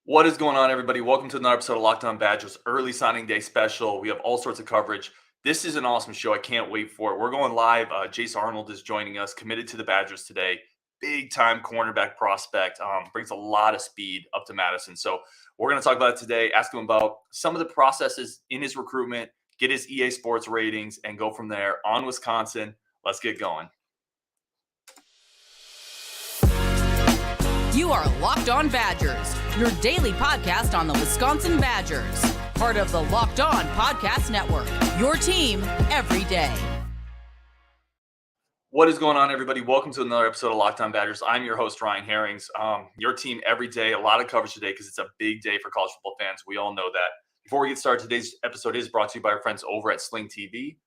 What is going on, everybody? Welcome to another episode of Locked On Badgers Early Signing Day Special. We have all sorts of coverage. This is an awesome show. I can't wait for it. We're going live. Jace Arnold is joining us, committed to the Badgers today. Big time cornerback prospect. Brings a lot of speed up to Madison. So we're going to talk about it today. Ask him about some of the processes in his recruitment, get his EA Sports ratings, and go from there on Wisconsin. Let's get going. You are Locked On Badgers, your daily podcast on the Wisconsin Badgers. Part of the Locked On Podcast Network, your team every day. What is going on, everybody? Welcome to another episode of Locked On Badgers. I'm your host, Ryan Herrings. Your team every day. A lot of coverage today because it's a big day for college football fans. We all know that. Before we get started, today's episode is brought to you by our friends over at Sling TV.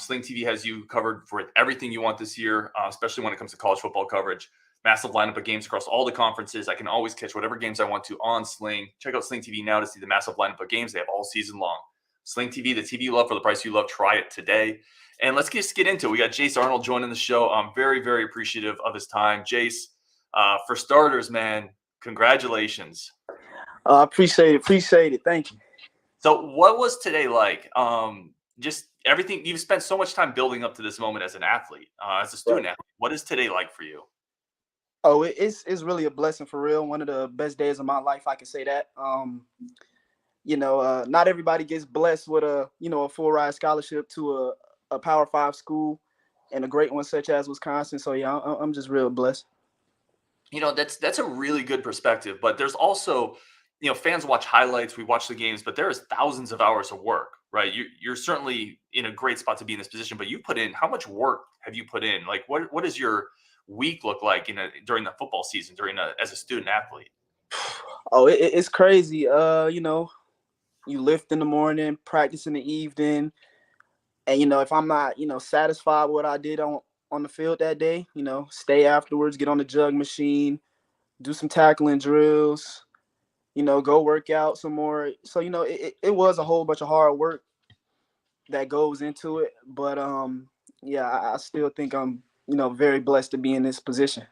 Sling TV has you covered for everything you want this year, especially when it comes to college football coverage. Massive lineup of games across all the conferences. I can always catch whatever games I want to on Sling. Check out Sling TV now to see the massive lineup of games they have all season long. Sling TV, the TV you love for the price you love. Try it today. And let's just get into it. We got Jace Arnold joining the show. I'm very, very appreciative of his time. Jace, for starters, man, congratulations. Appreciate it. Thank you. So what was today like? Just everything. You've spent so much time building up to this moment as an athlete, as a student athlete. What is today like for you? Oh, it's really a blessing for real. One of the best days of my life, I can say that. Not everybody gets blessed with a full ride scholarship to a Power 5 school and a great one such as Wisconsin. So yeah, I'm just real blessed. That's a really good perspective, but there's also, fans watch highlights, we watch the games, but there is thousands of hours of work, right? You're certainly in a great spot to be in this position, but you put in, how much work have you put in? Like what does your week look like during the football season, as a student athlete? Oh, it's crazy. You lift in the morning, practice in the evening, and if I'm not satisfied with what I did on the field that day, stay afterwards, get on the jug machine, do some tackling drills, go work out some more. So it was a whole bunch of hard work that goes into it, but I still think I'm very blessed to be in this position.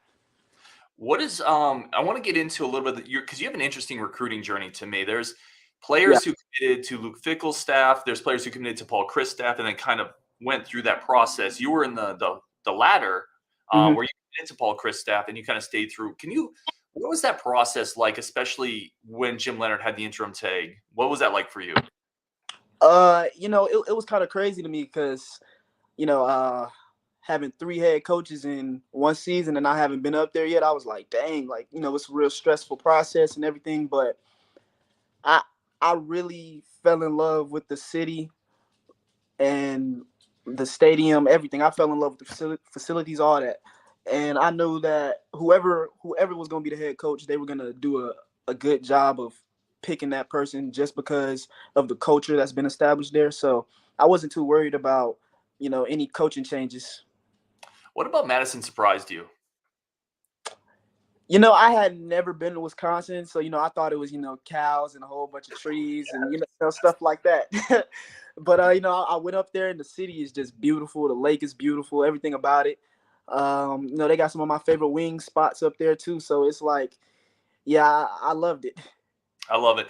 What is I want to get into a little bit because you have an interesting recruiting journey to me. There's players who committed to Luke Fickell's staff. There's players who committed to Paul Chryst' staff, and then kind of went through that process. You were in the latter, where you committed to Paul Chryst' staff, and you kind of stayed through. What was that process like, especially when Jim Leonhard had the interim tag? What was that like for you? It was kind of crazy to me because, having 3 head coaches in one season and I haven't been up there yet, I was like, dang, it's a real stressful process and everything. But I really fell in love with the city and the stadium, everything. I fell in love with the facilities, all that. And I knew that whoever was going to be the head coach, they were going to do a good job of picking that person just because of the culture that's been established there. So I wasn't too worried about, any coaching changes. What about Madison surprised you? I had never been to Wisconsin, so, I thought it was, cows and a whole bunch of trees and, stuff like that. But, I went up there and the city is just beautiful. The lake is beautiful, everything about it. They got some of my favorite wing spots up there too. So it's like, yeah, I loved it. I love it.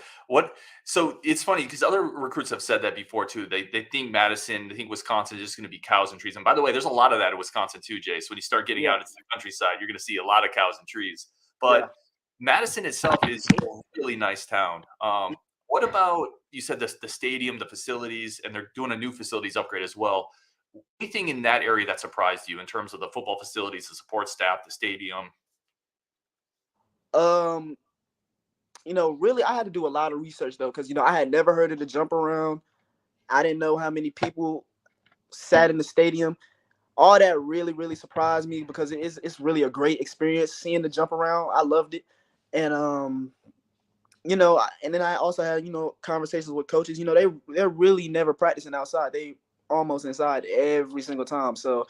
So it's funny because other recruits have said that before too. They think Madison, they think Wisconsin is just going to be cows and trees. And by the way, there's a lot of that in Wisconsin too, Jace. When you start getting out into the countryside, you're going to see a lot of cows and trees. But Madison itself is a really nice town. What about, you said the stadium, the facilities, and they're doing a new facilities upgrade as well. Anything in that area that surprised you in terms of the football facilities, the support staff, the stadium? Really, I had to do a lot of research, though, because, I had never heard of the jump around. I didn't know how many people sat in the stadium. All that really, really surprised me because it's really a great experience seeing the jump around. I loved it. And, and then I also had, conversations with coaches. They're really never practicing outside. They almost inside every single time. So,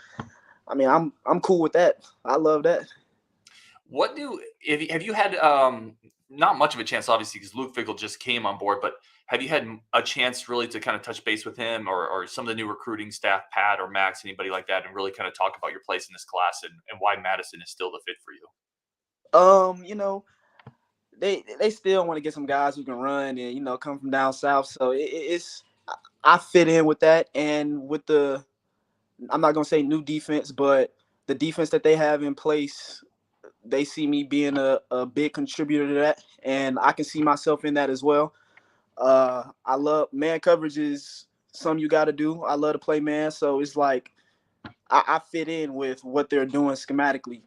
I mean, I'm cool with that. I love that. Have you had not much of a chance, obviously, because Luke Fickell just came on board, but have you had a chance really to kind of touch base with him or some of the new recruiting staff, Pat or Max, anybody like that, and really kind of talk about your place in this class and why Madison is still the fit for you? they still want to get some guys who can run and come from down south. So it's I fit in with that, and with the I'm not gonna say new defense, but the defense that they have in place, they see me being a big contributor to that, and I can see myself in that as well. I love man coverage is something you got to do. I love to play man, so it's like I fit in with what they're doing schematically.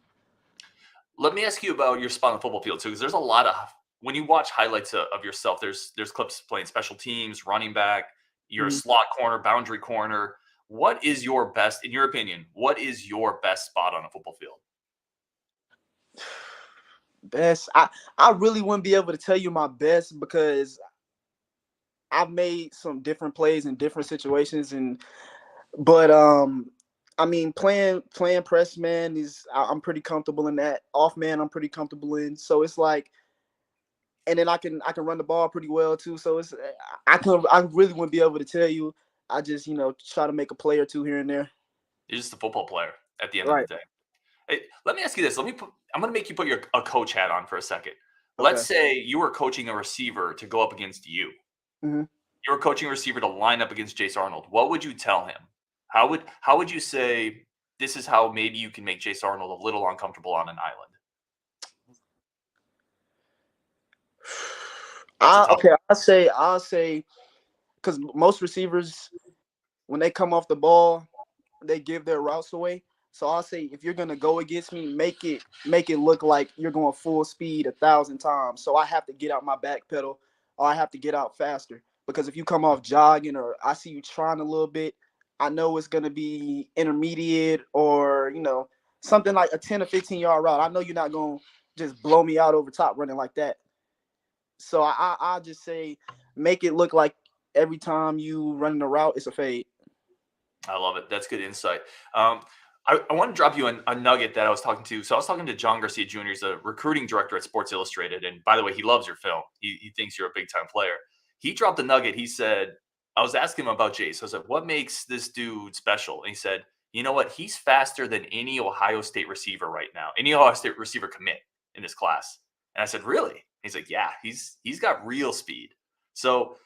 Let me ask you about your spot on the football field too, because there's a lot of when you watch highlights of yourself. There's clips playing special teams, running back. You're a slot corner, boundary corner. What is your best, in your opinion? What is your best spot on a football field? Best, I really wouldn't be able to tell you my best because I've made some different plays in different situations, but I mean playing press man I'm pretty comfortable in that. Off man I'm pretty comfortable in. So it's like, and then I can run the ball pretty well too. So it's I really wouldn't be able to tell you. I just try to make a play or two here and there. You're just a football player at the end of Right. the day. Hey, let me ask you this. I'm going to make you put a coach hat on for a second. Okay. Let's say you were coaching a receiver to go up against you. Mm-hmm. You were coaching a receiver to line up against Jace Arnold. What would you tell him? How would you say this is how maybe you can make Jace Arnold a little uncomfortable on an island? Okay, I'll say because most receivers, when they come off the ball, they give their routes away. So I'll say if you're gonna go against me, make it look like you're going full speed 1,000 times. So I have to get out my back pedal, or I have to get out faster. Because if you come off jogging, or I see you trying a little bit, I know it's gonna be intermediate, or something like a 10 or 15-yard route. I know you're not gonna just blow me out over top running like that. So I'll just say make it look like every time you run the route, it's a fade. I love it. That's good insight. I want to drop you a nugget that I was talking to. So I was talking to John Garcia Jr. He's a recruiting director at Sports Illustrated. And by the way, he loves your film. He thinks you're a big-time player. He dropped a nugget. He said, I was asking him about Jace. I was like, what makes this dude special? And he said, you know what? He's faster than any Ohio State receiver right now. Any Ohio State receiver commit in this class. And I said, really? He's like, yeah, he's got real speed. So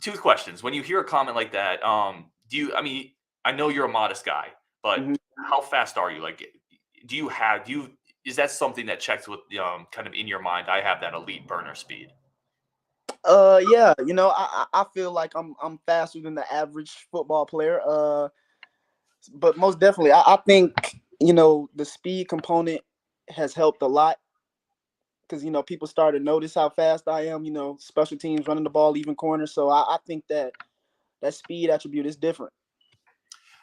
2 questions. When you hear a comment like that, I know you're a modest guy, but how fast are you? Like, is that something that checks with, kind of in your mind? I have that elite burner speed. Yeah, I feel like I'm faster than the average football player. But most definitely, I think the speed component has helped a lot because people started to notice how fast I am. Special teams running the ball, leaving corners. So I think that speed attribute is different.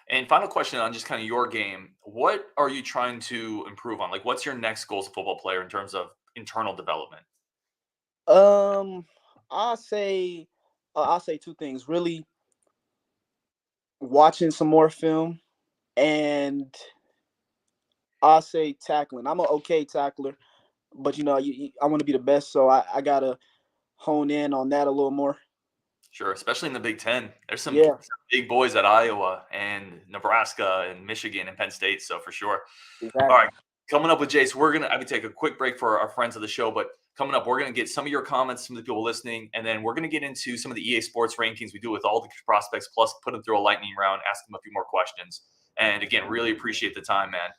And final question on just kind of your game. What are you trying to improve on? Like, what's your next goal as a football player in terms of internal development? I'll say 2 things. Really watching some more film, and I'll say tackling. I'm an okay tackler, but I want to be the best, so I gotta hone in on that a little more. Sure, especially in the Big Ten. There's some Yeah. big boys at Iowa and Nebraska and Michigan and Penn State, so for sure. Exactly. All right, coming up with Jace, I'm gonna take a quick break for our friends of the show, but coming up, we're gonna get some of your comments from the people listening, and then we're gonna get into some of the EA Sports rankings we do with all the prospects, plus put them through a lightning round, ask them a few more questions. And again, really appreciate the time, man.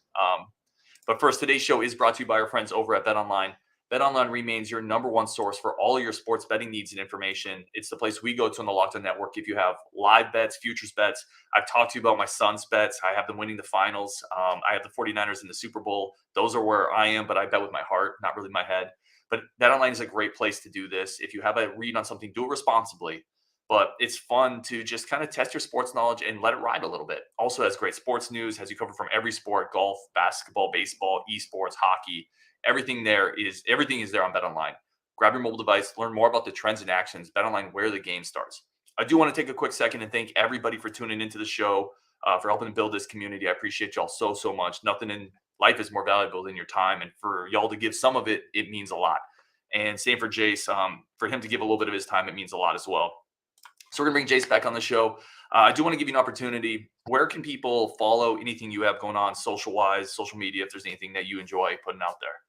But first, today's show is brought to you by our friends over at BetOnline. BetOnline remains your number one source for all of your sports betting needs and information. It's the place we go to on the Locked On Network. If you have live bets, futures bets, I've talked to you about my son's bets. I have them winning the finals. I have the 49ers in the Super Bowl. Those are where I am, but I bet with my heart, not really my head. But BetOnline is a great place to do this. If you have a read on something, do it responsibly. But it's fun to just kind of test your sports knowledge and let it ride a little bit. Also has great sports news, has you covered from every sport: golf, basketball, baseball, esports, hockey. Everything is there on BetOnline. Grab your mobile device, learn more about the trends and actions. BetOnline, where the game starts. I do want to take a quick second and thank everybody for tuning into the show, for helping to build this community. I appreciate y'all so much. Nothing in life is more valuable than your time, and for y'all to give some of it, it means a lot. And same for Jace. For him to give a little bit of his time, it means a lot as well. So we're going to bring Jace back on the show. I do want to give you an opportunity. Where can people follow anything you have going on social-wise, social media, if there's anything that you enjoy putting out there?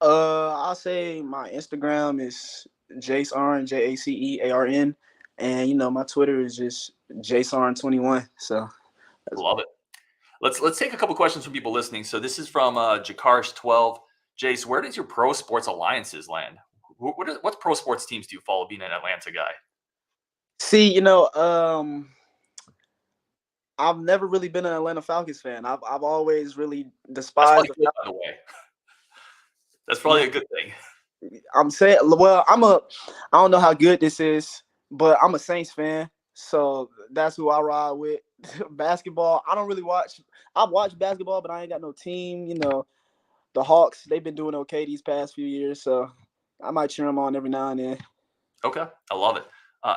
I'll say my Instagram is Jace Arn, JACEARN, and my Twitter is just Jace Arn 21. So that's Love it. Let's take a couple questions from people listening. So this is from Jakarish12. Jace, where does your pro sports alliances land? What pro sports teams do you follow, being an Atlanta guy? See, I've never really been an Atlanta Falcons fan. I've always really That's despised probably the good, by the way. That's probably a good thing. I'm saying, well, I don't know how good this is, but I'm a Saints fan, so that's who I ride with. Basketball, I don't really watch. I watch basketball, but I ain't got no team. The Hawks, they've been doing okay these past few years, so I might cheer them on every now and then. Okay, I love it.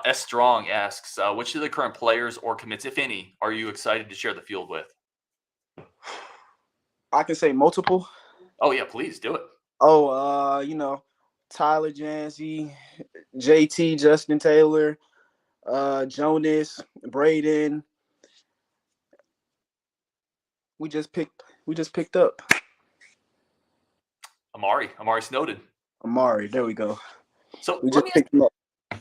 S. Strong asks, which of the current players or commits, if any, are you excited to share the field with? I can say multiple. Oh, yeah, please do it. Oh, Tyler Janzy, JT, Justin Taylor, Jonas, Braden. We just picked up Amari Snowden. Amari. There we go. So We just picked him up.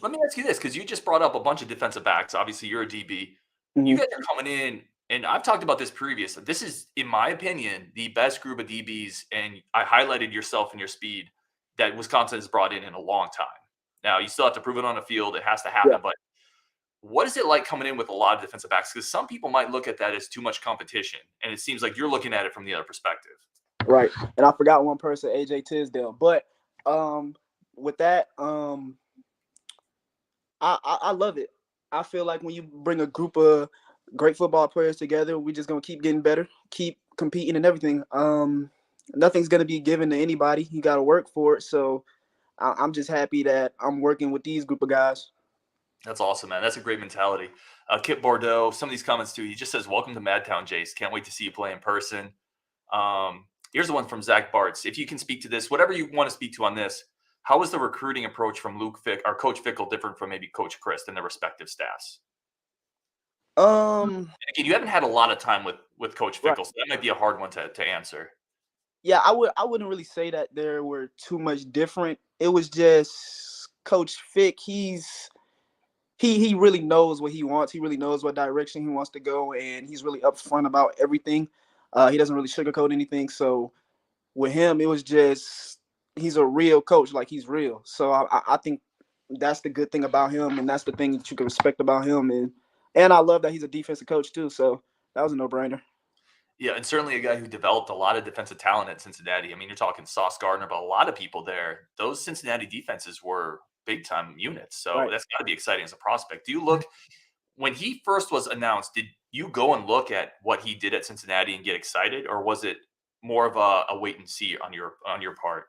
let me ask you this, because you just brought up a bunch of defensive backs. Obviously, you're a DB. Mhm. You guys are coming in, and I've talked about this previously. This is, in my opinion, the best group of DBs, and I highlighted yourself and your speed that Wisconsin has brought in a long time. Now, you still have to prove it on the field. It has to happen. Yeah. But what is it like coming in with a lot of defensive backs? Because some people might look at that as too much competition, and it seems like you're looking at it from the other perspective. Right. And I forgot one person, AJ Tisdale. But with that, I love it. I feel like when you bring a group of great football players together, we're just gonna keep getting better, keep competing and everything. Nothing's gonna be given to anybody. You gotta work for it. So I'm just happy that I'm working with these group of guys. That's awesome, man. That's a great mentality. Kip Bordeaux, some of these comments too. He just says, "Welcome to Madtown, Jace. Can't wait to see you play in person." Here's the one from Zach Bartz. If you can speak to this, whatever you want to speak to on this, how was the recruiting approach from Coach Fickell different from maybe Coach Christ and their respective staffs? And again, you haven't had a lot of time with Coach Fickell, Right. so that might be a hard one to answer. Yeah, I wouldn't really say that there were too much different. It was just Coach Fick. He really knows what he wants. He really knows what direction he wants to go, and he's really upfront about everything. He doesn't really sugarcoat anything. So with him, it was just he's a real coach, like he's real. So I think that's the good thing about him, and that's the thing that you can respect about him. And I love that he's a defensive coach too. So that was a no-brainer. Yeah, and certainly a guy who developed a lot of defensive talent at Cincinnati. I mean, you're talking Sauce Gardner, but a lot of people there, those Cincinnati defenses were big-time units. So Right. that's got to be exciting as a prospect. Do you look, when he first was announced, did you go and look at what he did at Cincinnati and get excited, or was it more of a wait and see on your part?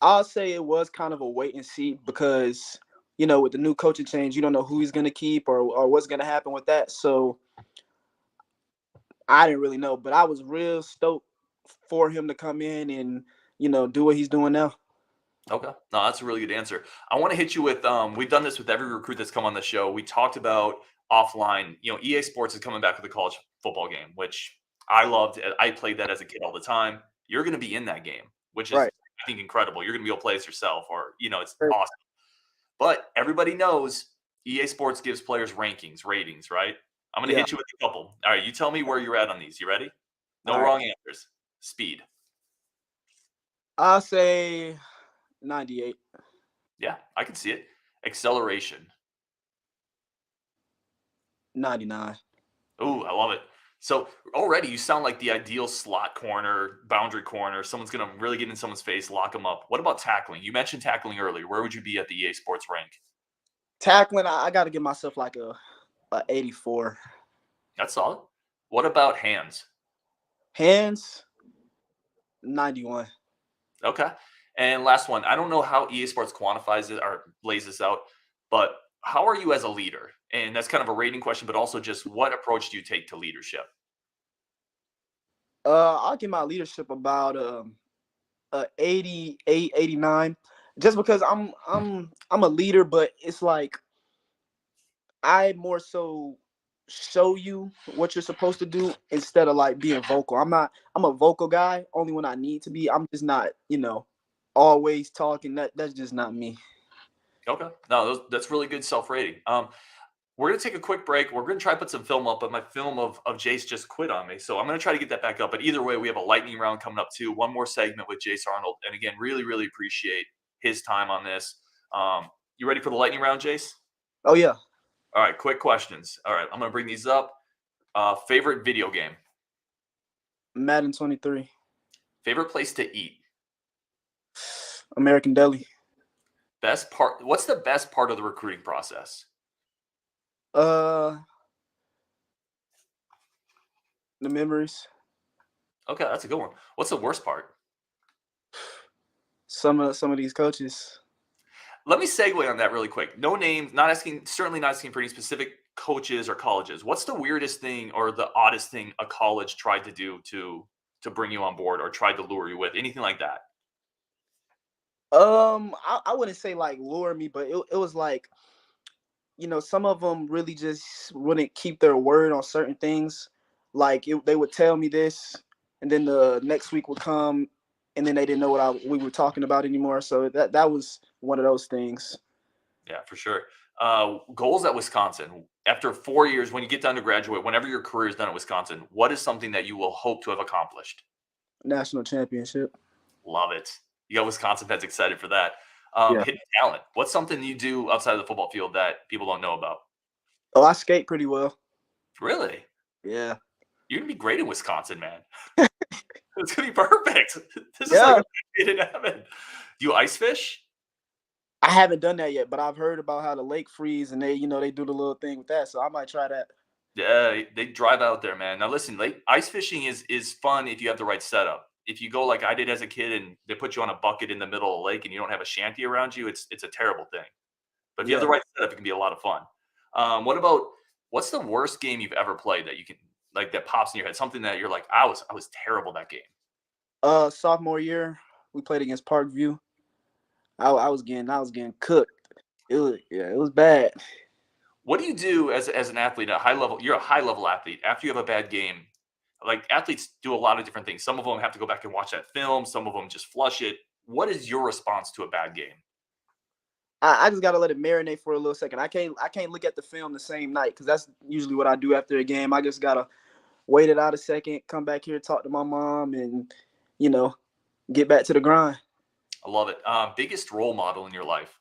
I'll say it was kind of a wait and see because, with the new coaching change, you don't know who he's going to keep or what's going to happen with that. So I didn't really know, but I was real stoked for him to come in and, do what he's doing now. Okay. No, that's a really good answer. I want to hit you with, we've done this with every recruit that's come on the show. We talked about offline, EA Sports is coming back with a college football game, which I loved. I played that as a kid all the time. You're going to be in that game, which is, Right. I think, incredible. You're going to be able to play as yourself, or, it's Right. awesome. But everybody knows EA Sports gives players ratings, right? I'm going to hit you with a couple. All right, you tell me where you're at on these. You ready? No All right. wrong answers. Speed. I'll say 98. Yeah, I can see it. Acceleration. 99. Ooh, I love it. So already you sound like the ideal slot corner, boundary corner. Someone's going to really get in someone's face, lock them up. What about tackling? You mentioned tackling earlier. Where would you be at the EA Sports rank? Tackling, I got to give myself like a 84. That's solid. What about hands? Hands, 91. Okay. And last one. I don't know how EA Sports quantifies it or lays this out, but how are you as a leader? And that's kind of a rating question, but also just what approach do you take to leadership? I'll give my leadership about 88, 89, just because I'm a leader, but it's like I more so show you what you're supposed to do instead of like being vocal. I'm a vocal guy only when I need to be. I'm just not, always talking. That's just not me. Okay. No, that's really good self-rating. We're going to take a quick break. We're going to try to put some film up, but my film of Jace just quit on me. So I'm going to try to get that back up. But either way, we have a lightning round coming up too. One more segment with Jace Arnold. And again, really, really appreciate his time on this. You ready for the lightning round, Jace? Oh, yeah. All right, quick questions. All right, I'm going to bring these up. Favorite video game? Madden 23. Favorite place to eat? American Deli. Best part? What's the best part of the recruiting process? The memories. Okay, that's a good one. What's the worst part? Some of these coaches. Let me segue on that really quick. No names, certainly not asking for any specific coaches or colleges. What's the weirdest thing or the oddest thing a college tried to do to bring you on board or tried to lure you with? Anything like that? I wouldn't say like lure me, but it was like, some of them really just wouldn't keep their word on certain things. Like they would tell me this, and then the next week would come, and then they didn't know what we were talking about anymore. So that was one of those things. Yeah, for sure. Goals at Wisconsin. After 4 years, when you get done to graduate, whenever your career is done at Wisconsin, what is something that you will hope to have accomplished? National championship. Love it. You got Wisconsin fans excited for that. Yeah. Hidden talent. What's something you do outside of the football field that people don't know about? Oh, I skate pretty well. Really? Yeah. You're going to be great in Wisconsin, man. It's going to be perfect. This is like a in heaven. Do you ice fish? I haven't done that yet, but I've heard about how the lake freeze and they do the little thing with that. So I might try that. Yeah, they drive out there, man. Now listen, ice fishing is fun if you have the right setup. If you go like I did as a kid and they put you on a bucket in the middle of a lake and you don't have a shanty around you, it's a terrible thing. But if you have the right setup, it can be a lot of fun. What's the worst game you've ever played that you can that pops in your head? Something that you're like, I was terrible that game. Sophomore year, we played against Parkview. I was getting cooked. It was bad. What do you do as an athlete at a high level? You're a high level athlete. After you have a bad game, like athletes do a lot of different things. Some of them have to go back and watch that film. Some of them just flush it. What is your response to a bad game? I just gotta let it marinate for a little second. I can't look at the film the same night because that's usually what I do after a game. I just gotta wait it out a second, come back here, talk to my mom, and get back to the grind. I love it. Biggest role model in your life?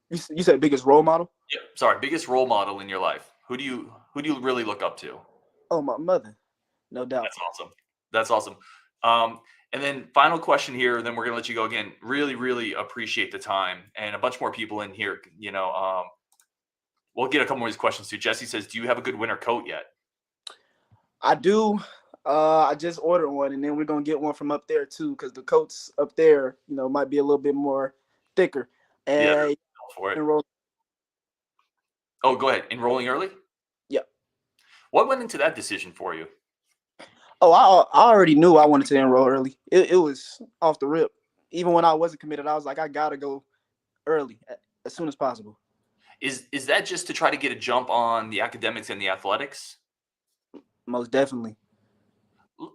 You said biggest role model? Yeah, sorry, biggest role model in your life. Who do you really look up to? Oh, my mother, no doubt. That's awesome. And then final question here, then we're gonna let you go again. Really, really appreciate the time and a bunch more people in here. We'll get a couple more of these questions too. Jesse says, "Do you have a good winter coat yet?" I do. I just ordered one, and then we're gonna get one from up there too, because the coats up there, might be a little bit more thicker. And yeah, for it. Oh, go ahead. Enrolling early? Yeah. What went into that decision for you? Oh, I already knew I wanted to enroll early. It was off the rip. Even when I wasn't committed, I was like, I gotta go early as soon as possible. Is that just to try to get a jump on the academics and the athletics? Most definitely.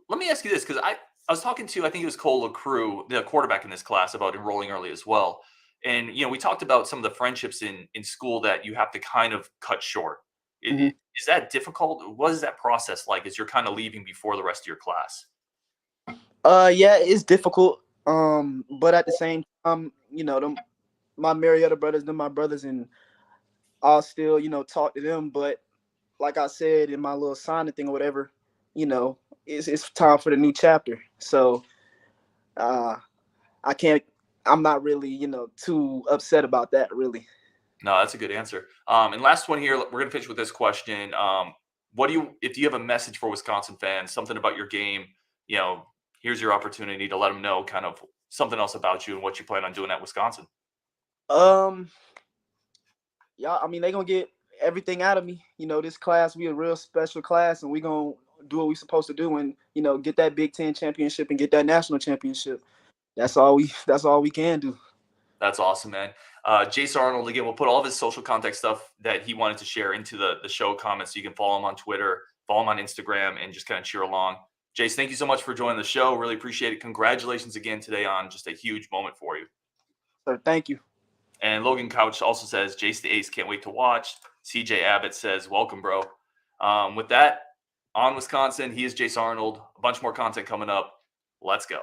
Let me ask you this, because I was talking to, I think it was Cole LaCrue, the quarterback in this class, about enrolling early as well. And, we talked about some of the friendships in school that you have to kind of cut short. Mm-hmm. Is that difficult? What is that process like as you're kind of leaving before the rest of your class? Yeah, it's difficult. But at the same time, my Marietta brothers, my brothers, and I'll still, talk to them. But like I said in my little signing thing or whatever, it's time for the new chapter. So I'm not really, too upset about that, really. No, that's a good answer. And last one here, we're going to finish with this question. If you have a message for Wisconsin fans, something about your game, here's your opportunity to let them know kind of something else about you and what you plan on doing at Wisconsin. Yeah, I mean, they're going to get everything out of me. This class, we a real special class, and we're going to do what we're supposed to do and, get that Big Ten championship and get that national championship. That's all we can do. That's awesome, man. Jace Arnold, again, we'll put all of his social contact stuff that he wanted to share into the show comments. So you can follow him on Twitter, follow him on Instagram, and just kind of cheer along. Jace, thank you so much for joining the show. Really appreciate it. Congratulations again today on just a huge moment for you. So thank you. And Logan Couch also says, Jace the Ace, can't wait to watch. CJ Abbott says, welcome, bro. With that, on Wisconsin, he is Jace Arnold. A bunch more content coming up. Let's go.